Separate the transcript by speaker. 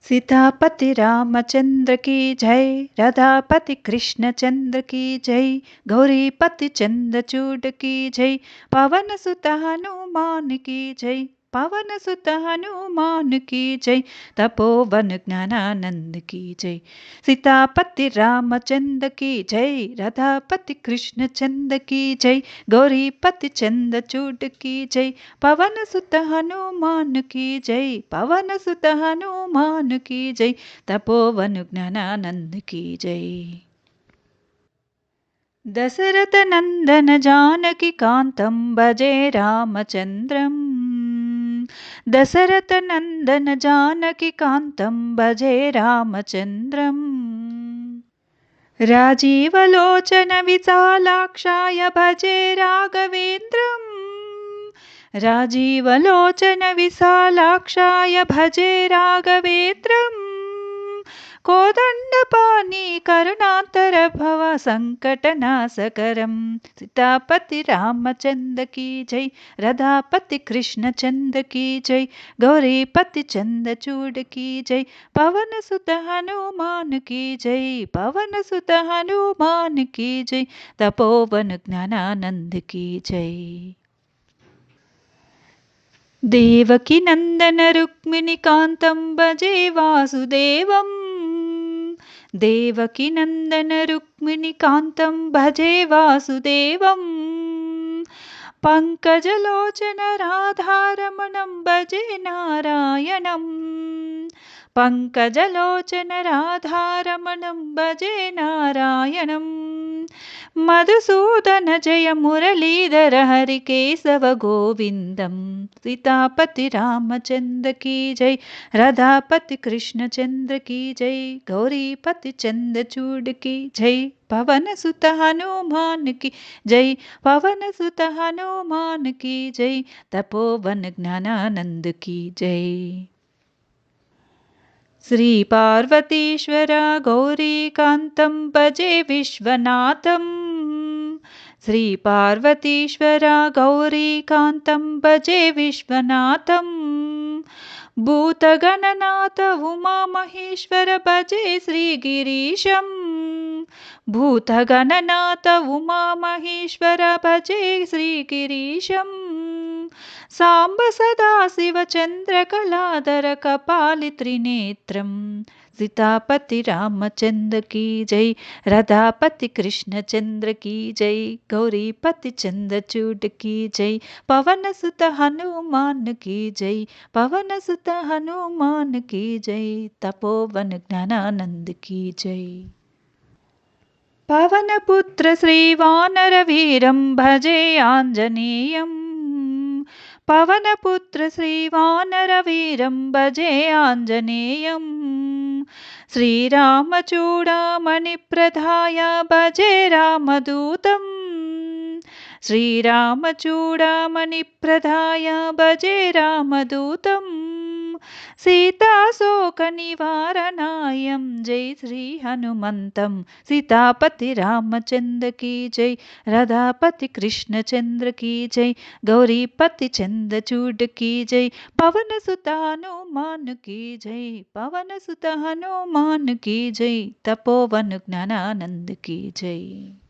Speaker 1: सीतापति रामचंद्र की जय, राधापति कृष्णचंद्र की जय, गौरीपति चंद्रचूड की जय, पवन सुत हनुमान की जय, पवन सुत हनुमान की जय, तपोवन ज्ञानानंद की जय। सीतापति रामचंद्र की जय, राधापति कृष्णचंद्र की जय, गौरीपति चंद्रचूड की जय, पवन सुत हनुमान की जय, पवन सुत हनुमान की जय, तपोवन ज्ञानानंद की जय। दशरथ नंदन जानकी कांतं भजे रामचंद्रम्, दशरथ नंदन जानकी कांतं भजे रामचंद्रम्, राजीवलोचन विशालाक्षाय भजे राघवेन्द्रम्, राजीवलोचन विशालाक्षाय भजे राघवेन्द्रम्, कोदण्डपाणि करुणातर भव संकटनाशकरम्। सीतापति रामचंद्र की जय, राधापति कृष्णचंद्र की जय, गौरीपति चंद्रचूड की जय, पवन सुत हनुमान की जय, पवन सुत हनुमान की जय, तपोवन ज्ञानानंद की जय। देवकी नंदन रुक्मिणी कांतं भजे वासुदेवम्, देवकी नंदन रुक्मिणी कांतं भजे वासुदेवम्, पंकजलोचन राधारमणं भजे नारायणम्, पंकजलोचन राधारमणं भजे नारायणम्, मधुसूदन जय मुरलीधर हरि केशव गोविंदम। सीतापति रामचंद्र की जय, राधापति कृष्णचंद्र की जय, गौरीपति चंद्रचूड की जय, पवन सुत हनुमान की जय, पवन सुत हनुमान की जय, तपोवन ज्ञानानंद की जय। श्री पार्वतीश्वर गौरीकान्तं भजे विश्वनाथम्, श्री पार्वतीश्वर गौरीकान्तं भजे विश्वनाथम्, भूतगणनाथ उमामहेश्वर भजे श्रीगिरीशम्, भूतगणनाथ उमामहेश्वर भजे श्रीगिरीशम्, सांब सदाशिव चंद्रकलाधर कपालि त्रिनेत्रम्। सीतापति रामचंद्र की जय, राधापति कृष्णचंद्र की जय, गौरीपति चंद्रचूड की जय, पवन सुत हनुमान की जय, पवन सुत हनुमान की जय, तपोवन ज्ञानानंद की जय। पवन पुत्र श्री वानर वीरं भजे आंजनेयम्, पवन पुत्र श्री वानर वीरं भजे आंजनेयम्, श्रीरामचूडामणि प्रधाय भजे रामदूतम्, श्रीरामचूडामणि प्रधाय भजे रामदूतम्, सीताशोक निवारणाय जय श्री हनुमंतं। सीतापति रामचंद्र की जय, राधापति कृष्णचंद्र की जय, गौरीपति चंद्रचूड की जय, पवन सुत हनुमान की जय, पवन सुत हनुमान की जय, तपोवन ज्ञानानंद की जय।